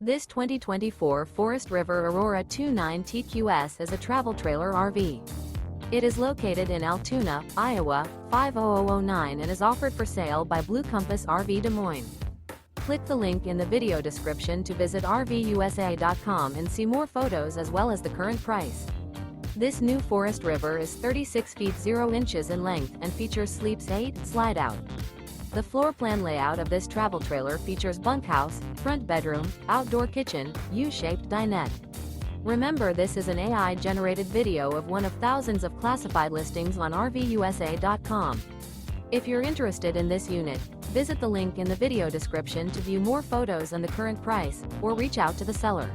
This 2024 Forest River Aurora 29 TQS is a travel trailer RV. It is located in Altoona, Iowa, 50009 and is offered for sale by Blue Compass RV Des Moines. Click the link in the video description to visit RVUSA.com and see more photos as well as the current price. This new Forest River is 36 feet 0 inches in length and features Sleeps 8 Slideout. The floor plan layout of this travel trailer features bunkhouse, front bedroom, outdoor kitchen, U-shaped dinette. Remember, this is an AI-generated video of one of thousands of classified listings on RVUSA.com. If you're interested in this unit, visit the link in the video description to view more photos and the current price, or reach out to the seller.